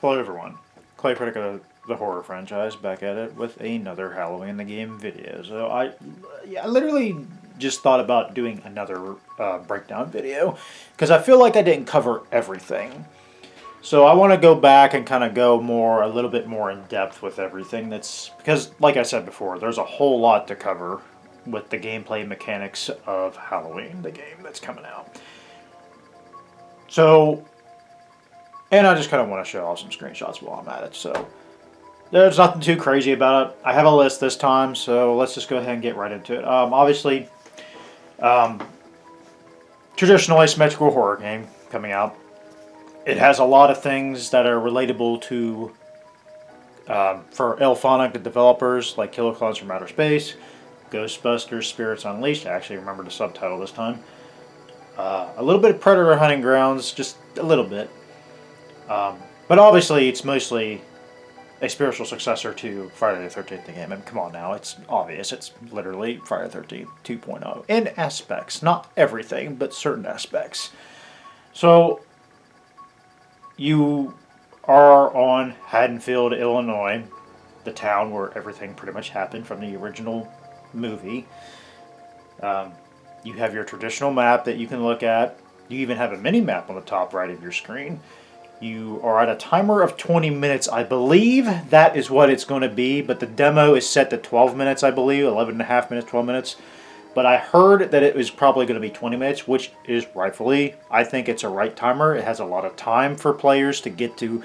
Hello everyone, Clay Critic of the horror franchise back at it with another Halloween the Game video. So I literally just thought about doing another breakdown video because I feel like I didn't cover everything. So I want to go back and kind of go a little bit more in depth with everything because like I said before, there's a whole lot to cover with the gameplay mechanics of Halloween, the game that's coming out. So, and I just kind of want to show off some screenshots while I'm at it. So, there's nothing too crazy about it. I have a list this time, so let's just go ahead and get right into it. Obviously, traditional asymmetrical horror game coming out. It has a lot of things that are relatable to, for IllFonic, the developers, like Killer Clowns from Outer Space, Ghostbusters Spirits Unleashed. I actually remember the subtitle this time. A little bit of Predator Hunting Grounds, just a little bit. But obviously, it's mostly a spiritual successor to Friday the 13th the game. I mean, come on now, it's obvious. It's literally Friday the 13th 2.0 in aspects. Not everything, but certain aspects. So, you are on Haddonfield, Illinois, the town where everything pretty much happened from the original movie. You have your traditional map that you can look at. You even have a mini map on the top right of your screen. You are at a timer of 20 minutes. I believe that is what it's going to be, but the demo is set to 12 minutes, I believe, 11 and a half minutes, 12 minutes. But I heard that it was probably going to be 20 minutes, which is rightfully, I think it's a right timer. It has a lot of time for players to get to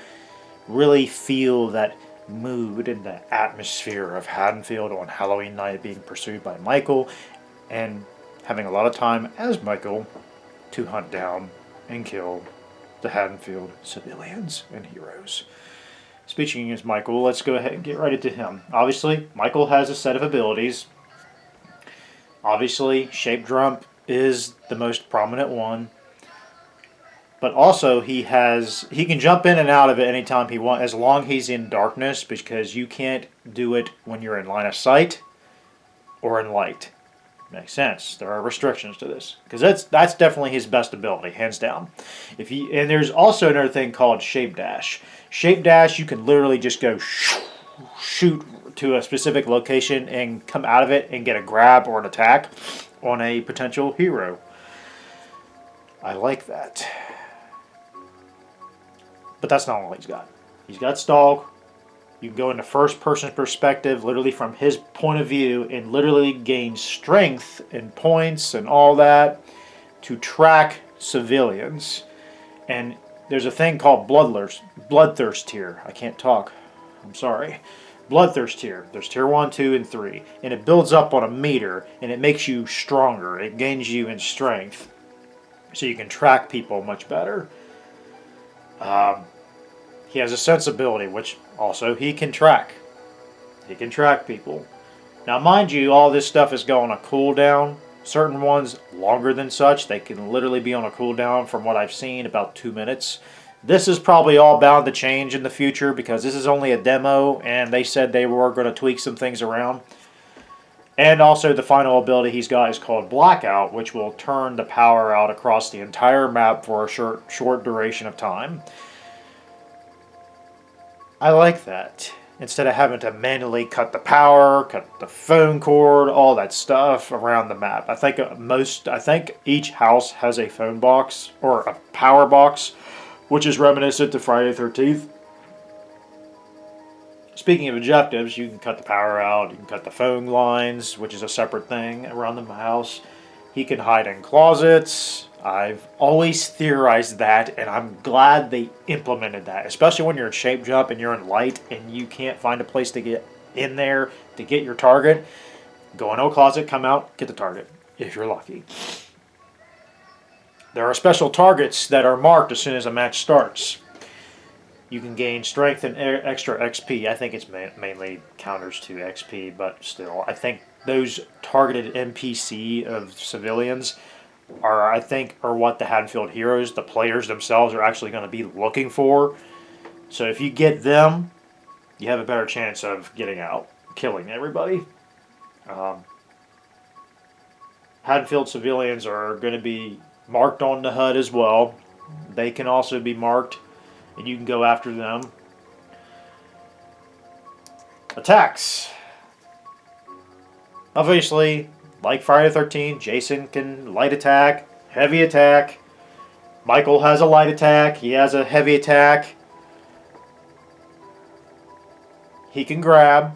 really feel that mood and the atmosphere of Haddonfield on Halloween night being pursued by Michael and having a lot of time as Michael to hunt down and kill the Haddonfield civilians and heroes. Speaking as Michael, let's go ahead and get right into him. Obviously, Michael has a set of abilities. Obviously, Shape Jump is the most prominent one. But also, he can jump in and out of it anytime he wants, as long as he's in darkness, because you can't do it when you're in line of sight or in light. Makes sense. There are restrictions to this because that's definitely his best ability, hands down. And there's also another thing called Shape Dash. Shape Dash, you can literally just go shoot to a specific location and come out of it and get a grab or an attack on a potential hero. I like that. But that's not all he's got. He's got Stalk. You can go into first-person perspective, literally from his point of view, and literally gain strength and points and all that to track civilians. And there's a thing called Bloodthirst tier. I can't talk. I'm sorry. Bloodthirst tier. There's tier 1, 2, and 3. And it builds up on a meter, and it makes you stronger. It gains you in strength. So you can track people much better. He has a sensibility, which also he can track. He can track people. Now, mind you, all this stuff is going on a cooldown. Certain ones longer than such. They can literally be on a cooldown, from what I've seen, about 2 minutes. This is probably all bound to change in the future because this is only a demo, and they said they were going to tweak some things around. And also, the final ability he's got is called Blackout, which will turn the power out across the entire map for a short duration of time. I like that. Instead of having to manually cut the power, cut the phone cord, all that stuff around the map. I think each house has a phone box or a power box, which is reminiscent to Friday the 13th. Speaking of objectives, you can cut the power out, you can cut the phone lines, which is a separate thing around the house. He can hide in closets. I've always theorized that, and I'm glad they implemented that, especially when you're in Shape Jump and you're in light and you can't find a place to get in there to get your target. Go into a closet, come out, get the target, if you're lucky. There are special targets that are marked as soon as a match starts. You can gain strength and extra XP. I think it's mainly counters to XP, but still, I think those targeted NPC of civilians are what the Haddonfield heroes, the players themselves, are actually going to be looking for. So if you get them, you have a better chance of getting out, killing everybody. Haddonfield civilians are going to be marked on the HUD as well. They can also be marked, and you can go after them. Attacks. Obviously, like Friday the 13th, Jason can light attack, heavy attack. Michael has a light attack. He has a heavy attack. He can grab.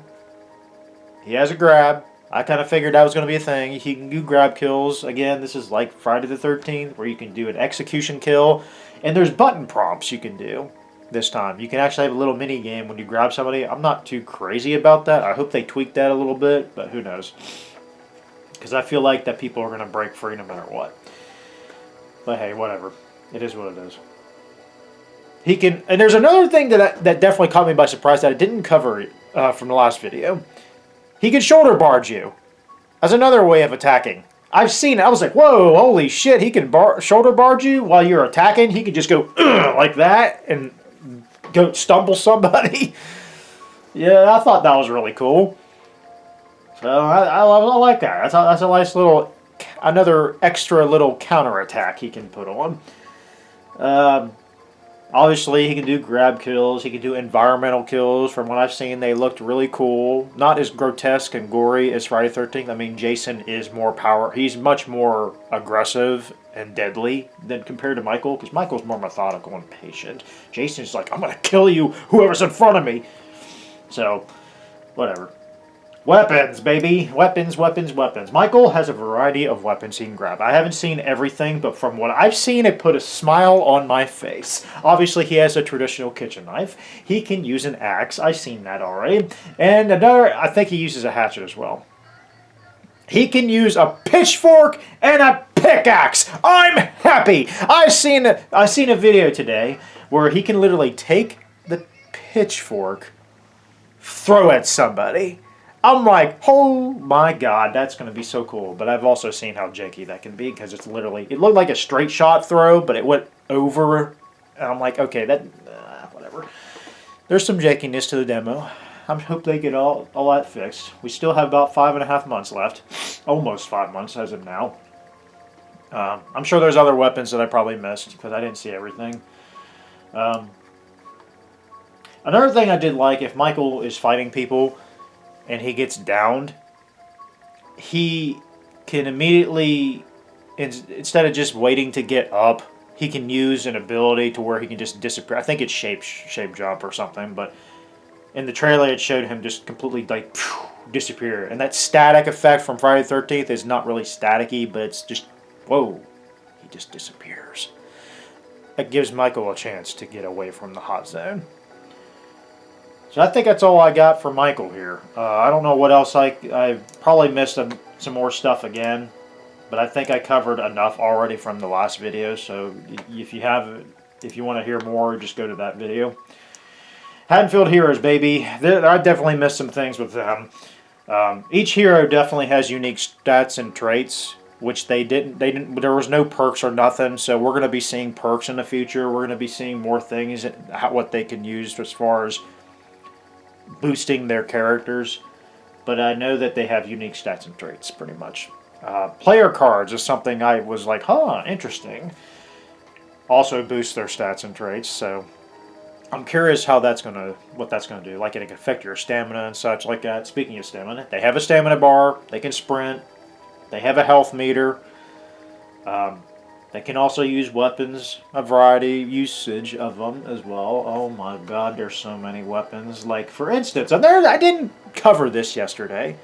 He has a grab. I kind of figured that was going to be a thing. He can do grab kills. Again, this is like Friday the 13th, where you can do an execution kill. And there's button prompts you can do this time. You can actually have a little mini game when you grab somebody. I'm not too crazy about that. I hope they tweak that a little bit, but who knows. Because I feel like that people are going to break free no matter what. But hey, whatever. It is what it is. He can, and there's another thing that definitely caught me by surprise that I didn't cover from the last video. He can shoulder barge you. As another way of attacking. I've seen it. I was like, whoa, holy shit. He can shoulder barge you while you're attacking. He can just go like that and go stumble somebody. Yeah, I thought that was really cool. So I like that. That's a nice little, another extra little counterattack he can put on. Obviously, he can do grab kills. He can do environmental kills. From what I've seen, they looked really cool. Not as grotesque and gory as Friday the 13th. I mean, Jason is more power. He's much more aggressive and deadly than compared to Michael, because Michael's more methodical and patient. Jason's like, I'm going to kill you, whoever's in front of me. So, whatever. Weapons, baby. Weapons, weapons, weapons. Michael has a variety of weapons he can grab. I haven't seen everything, but from what I've seen, it put a smile on my face. Obviously, he has a traditional kitchen knife. He can use an axe. I've seen that already. And another, I think he uses a hatchet as well. He can use a pitchfork and a pickaxe. I'm happy. I've seen a video today where he can literally take the pitchfork, throw at somebody. I'm like, oh my god, that's going to be so cool. But I've also seen how janky that can be, because it's literally, it looked like a straight shot throw, but it went over. And I'm like, okay, that, whatever. There's some jankiness to the demo. I hope they get all that fixed. We still have about 5.5 months left. Almost 5 months as of now. I'm sure there's other weapons that I probably missed, because I didn't see everything. Another thing I did like, if Michael is fighting people and he gets downed, he can immediately, instead of just waiting to get up, he can use an ability to where he can just disappear. I think it's shape jump or something, but in the trailer it showed him just completely like disappear. And that static effect from Friday the 13th is not really staticky, but it's just, whoa, he just disappears. That gives Michael a chance to get away from the hot zone. So I think that's all I got for Michael here. I don't know what else I probably missed some more stuff again, but I think I covered enough already from the last video. So if you want to hear more, just go to that video. Haddonfield Heroes, baby. I definitely missed some things with them. Each hero definitely has unique stats and traits, which they didn't. There was no perks or nothing. So we're going to be seeing perks in the future. We're going to be seeing more things, what they can use as far as boosting their characters, but I know that they have unique stats and traits pretty much. Player cards is something I was like, huh, interesting. Also boost their stats and traits, so I'm curious how what that's gonna do. Like it can affect your stamina and such like that. Speaking of stamina, they have a stamina bar. They can sprint. They have a health meter. They can also use weapons, a variety usage of them as well. Oh my god, there's so many weapons. Like, for instance, I didn't cover this yesterday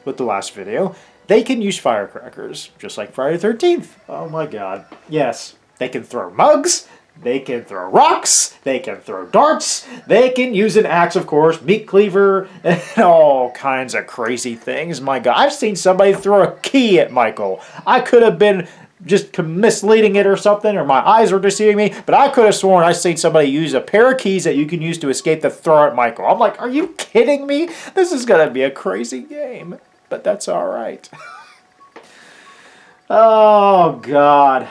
with the last video. They can use firecrackers, just like Friday the 13th. Oh my god. Yes, they can throw mugs. They can throw rocks. They can throw darts. They can use an axe, of course, meat cleaver, and all kinds of crazy things. My god, I've seen somebody throw a key at Michael. I could have been just misleading it or something, or my eyes were deceiving me, but I could have sworn I seen somebody use a pair of keys that you can use to escape the throw at Michael. I'm like, are you kidding me? This is going to be a crazy game, but that's alright. Oh, God.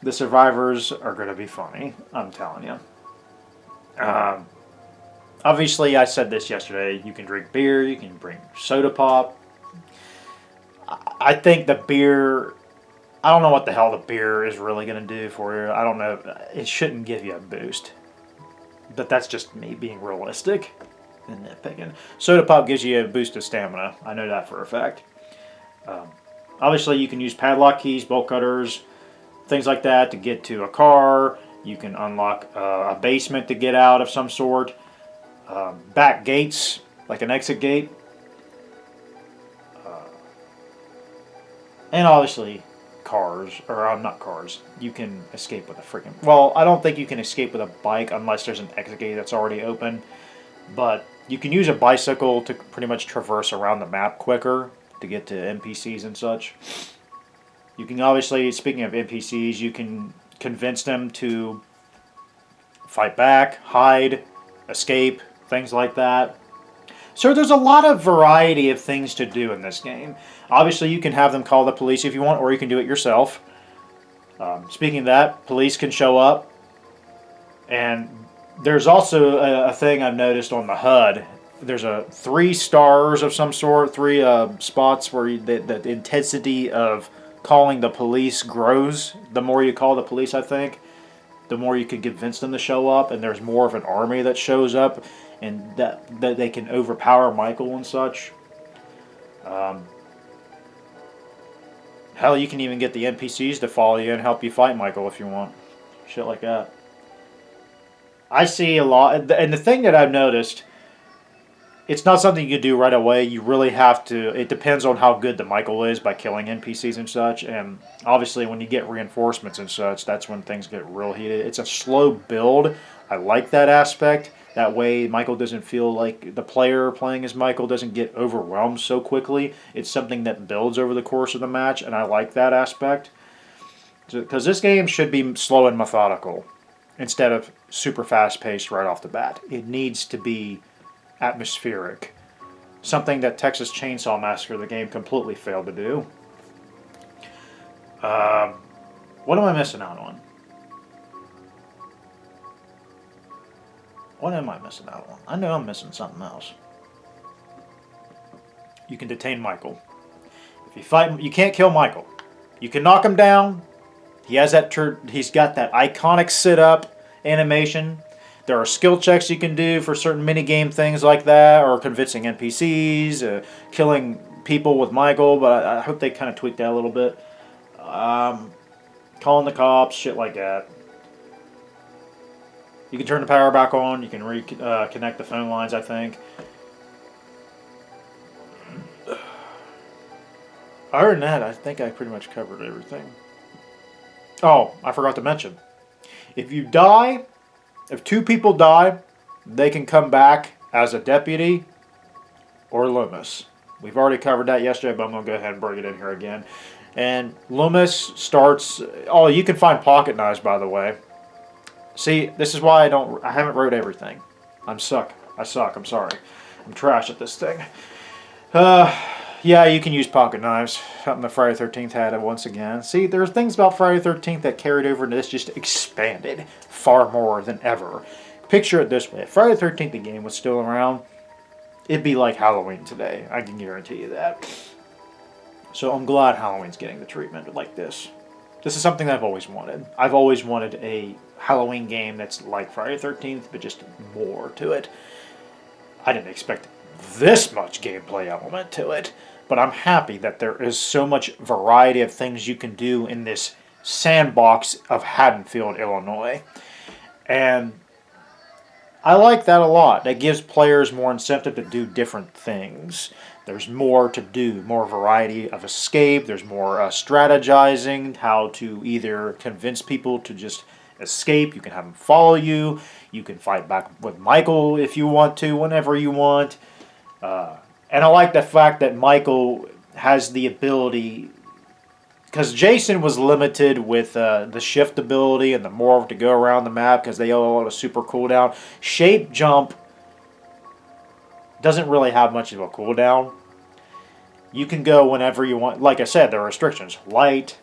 The survivors are going to be funny, I'm telling you. Obviously, I said this yesterday, you can drink beer, you can drink soda pop. I think the beer, I don't know what the hell the beer is really going to do for you. I don't know. It shouldn't give you a boost. But that's just me being realistic. nitpicking. Soda pop gives you a boost of stamina. I know that for a fact. Obviously, you can use padlock keys, bolt cutters, things like that to get to a car. You can unlock a basement to get out of some sort. Back gates, like an exit gate. And obviously, cars, or not cars. You can escape with a freaking... Well, I don't think you can escape with a bike unless there's an exit gate that's already open. But you can use a bicycle to pretty much traverse around the map quicker to get to NPCs and such. You can obviously, speaking of NPCs, you can convince them to fight back, hide, escape, things like that. So there's a lot of variety of things to do in this game. Obviously, you can have them call the police if you want, or you can do it yourself. Speaking of that, police can show up. And there's also a thing I've noticed on the HUD. There's 3 stars of some sort, 3 spots where the intensity of calling the police grows. The more you call the police, I think, the more you can convince them to show up. And there's more of an army that shows up. And that they can overpower Michael and such. Hell, you can even get the NPCs to follow you and help you fight Michael if you want. Shit like that. I see a lot, and the thing that I've noticed, it's not something you can do right away. You really have to, it depends on how good the Michael is by killing NPCs and such, and obviously when you get reinforcements and such, that's when things get real heated. It's a slow build. I like that aspect. That way Michael doesn't feel like the player playing as Michael doesn't get overwhelmed so quickly. It's something that builds over the course of the match, and I like that aspect. Because this game should be slow and methodical instead of super fast-paced right off the bat. It needs to be atmospheric. Something that Texas Chainsaw Massacre, the game, completely failed to do. What am I missing out on? What am I missing out on? I know I'm missing something else. You can detain Michael. If you fight, you can't kill Michael. You can knock him down. He has that. He's got that iconic sit-up animation. There are skill checks you can do for certain minigame things like that, or convincing NPCs, killing people with Michael. But I hope they kind of tweaked that a little bit. Calling the cops, shit like that. You can turn the power back on. You can reconnect the phone lines, I think. Other than that, I think I pretty much covered everything. Oh, I forgot to mention. If you die, if 2 people die, they can come back as a deputy or Loomis. We've already covered that yesterday, but I'm going to go ahead and bring it in here again. And Loomis starts... Oh, you can find pocket knives, by the way. See, this is why I haven't wrote everything. I suck. I'm sorry. I'm trash at this thing. Yeah, you can use pocket knives. Something the Friday the 13th had it once again. See, there's things about Friday the 13th that carried over into this, just expanded far more than ever. Picture it this way. If Friday the 13th the game was still around, it'd be like Halloween today. I can guarantee you that. So I'm glad Halloween's getting the treatment like this. This is something I've always wanted. I've always wanted a Halloween game that's like Friday the 13th, but just more to it. I didn't expect this much gameplay element to it, but I'm happy that there is so much variety of things you can do in this sandbox of Haddonfield, Illinois. And I like that a lot. That gives players more incentive to do different things. There's more to do, more variety of escape. There's more strategizing, how to either convince people to just escape. You can have them follow you. You can fight back with Michael if you want to, whenever you want. And I like the fact that Michael has the ability, because Jason was limited with the shift ability and the morph to go around the map because they all have a super cooldown. Shape jump doesn't really have much of a cooldown. You can go whenever you want. Like I said, there are restrictions. Light,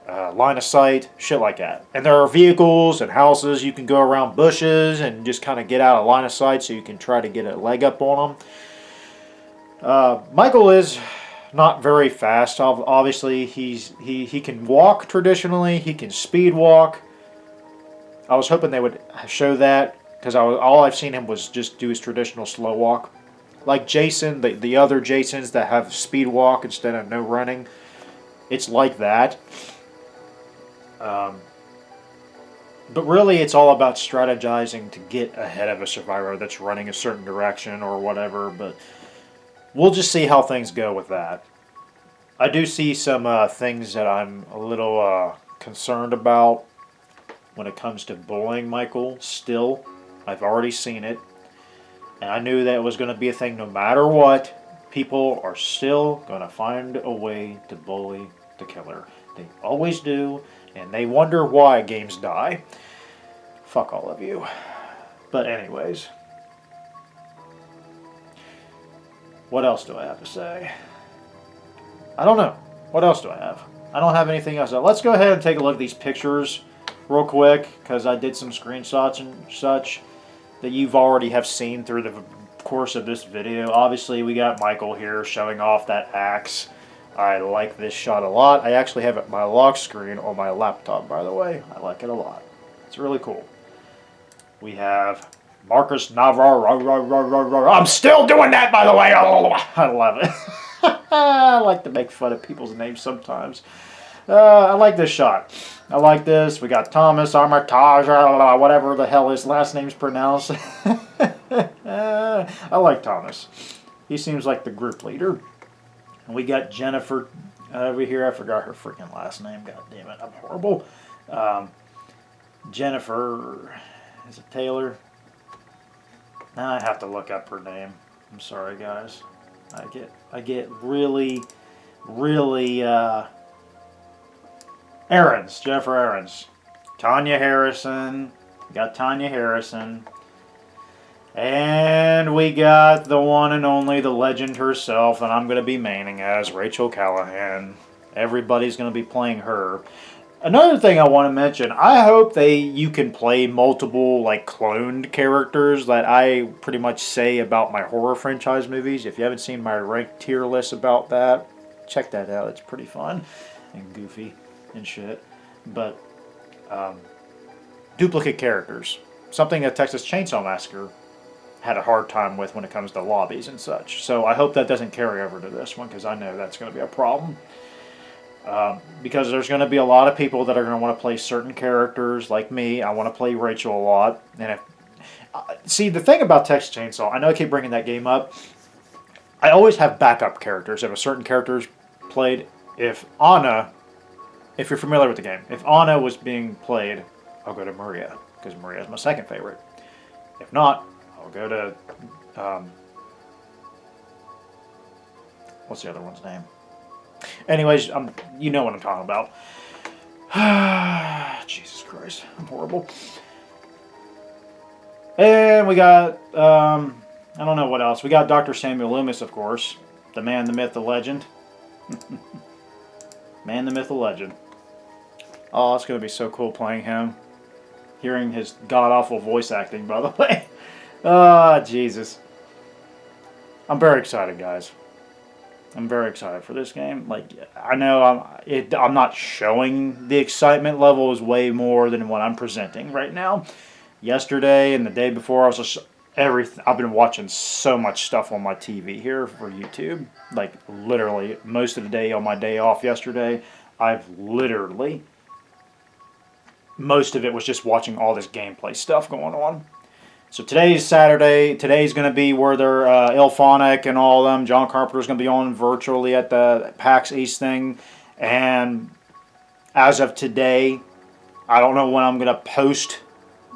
line of sight, shit like that. And there are vehicles and houses. You can go around bushes and just kind of get out of line of sight so you can try to get a leg up on them. Michael is not very fast. Obviously, he can walk traditionally. He can speed walk. I was hoping they would show that because all I've seen him was just do his traditional slow walk. Like Jason, the other Jasons that have speed walk instead of no running. It's like that. But really, it's all about strategizing to get ahead of a survivor that's running a certain direction or whatever. But we'll just see how things go with that. I do see some things that I'm a little concerned about when it comes to bullying Michael. Still, I've already seen it. And I knew that it was going to be a thing no matter what. People are still going to find a way to bully the killer. They always do. And they wonder why games die. Fuck all of you. But anyways. What else do I have to say? I don't know. What else do I have? I don't have anything else. Let's go ahead and take a look at these pictures real quick. Because I did some screenshots and such that you've already have seen through the course of this video. Obviously, we got Michael here showing off that axe. I like this shot a lot. I actually have it my lock screen on my laptop, by the way. I like it a lot. It's really cool. We have Marcus Navarro. I'm still doing that, by the way. I love it. I like to make fun of people's names sometimes. I like this shot. I like this. We got Thomas Armitage, whatever the hell his last name's pronounced. I like Thomas. He seems like the group leader. And we got Jennifer over here. I forgot her freaking last name. God damn it. I'm horrible. Jennifer. Is it Taylor? Now I have to look up her name. I'm sorry, guys. I get really Aarons. Jennifer Aarons. Tanya Harrison. We got Tanya Harrison. And we got the one and only, the legend herself, and I'm going to be maining as Rachel Callahan. Everybody's going to be playing her. Another thing I want to mention, I hope you can play multiple like cloned characters that I pretty much say about my horror franchise movies. If you haven't seen my ranked tier list about that, check that out. It's pretty fun and goofy and shit. But duplicate characters. Something that Texas Chainsaw Massacre had a hard time with when it comes to lobbies and such. So I hope that doesn't carry over to this one, because I know that's going to be a problem. Because there's going to be a lot of people that are going to want to play certain characters, like me. I want to play Rachel a lot. And see, the thing about Texas Chainsaw, I know I keep bringing that game up. I always have backup characters. If a certain character's played, if you're familiar with the game, if Anna was being played, I'll go to Maria, because Maria is my second favorite. If not, I'll go to, what's the other one's name? Anyways, you know what I'm talking about. Jesus Christ, I'm horrible. And we got, I don't know what else. We got Dr. Samuel Loomis, of course. The man, the myth, the legend. Man, the myth, the legend. Oh, it's going to be so cool playing him. Hearing his god-awful voice acting, by the way. Ah, Jesus. I'm very excited, guys. I'm very excited for this game. Like, I know I'm not showing the excitement level is way more than what I'm presenting right now. Yesterday and the day before, I was just I've been watching so much stuff on my TV here for YouTube. Like, literally, most of the day on my day off yesterday, most of it was just watching all this gameplay stuff going on. So today's Saturday. Today's going to be where they're Ilphonic and all of them. John Carpenter's going to be on virtually at the PAX East thing. And as of today, I don't know when I'm going to post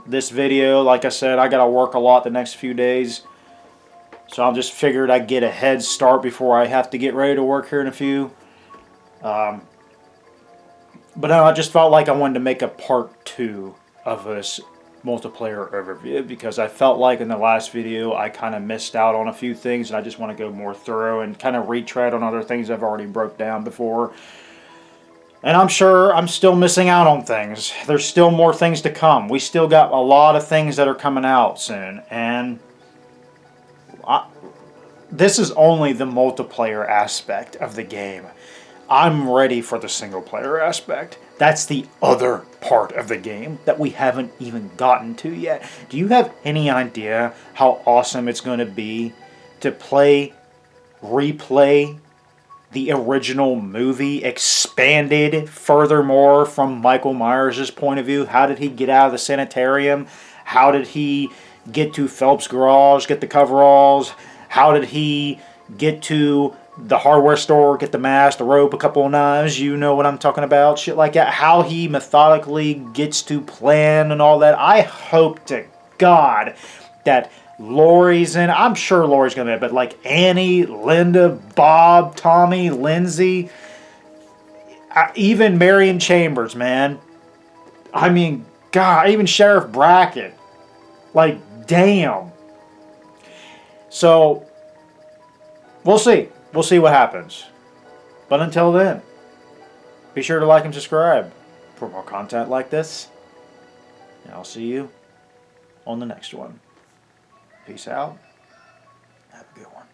this video. Like I said, I got to work a lot the next few days. So I just figured I'd get a head start before I have to get ready to work here in a few. But no, I just felt like I wanted to make a part 2 of this multiplayer overview, because I felt like in the last video I kind of missed out on a few things, and I just want to go more thorough and kind of retread on other things I've already broke down before. And I'm sure I'm still missing out on things. There's still more things to come. We still got a lot of things that are coming out soon, and this is only the multiplayer aspect of the game. I'm ready for the single player aspect. That's the other part of the game that we haven't even gotten to yet. Do you have any idea how awesome it's going to be to replay the original movie, expanded furthermore from Michael Myers' point of view? How did he get out of the sanitarium? How did he get to Phelps' garage, get the coveralls? How did he get to the hardware store, get the mask, the rope, a couple of knives? You know what I'm talking about. Shit like that. How he methodically gets to plan and all that. I hope to God that Lori's in. I'm sure Lori's going to be, but like Annie, Linda, Bob, Tommy, Lindsay, even Marion Chambers, man. I mean, God, even Sheriff Brackett. Like, damn. So, we'll see. We'll see what happens. But until then, be sure to like and subscribe for more content like this. And I'll see you on the next one. Peace out. Have a good one.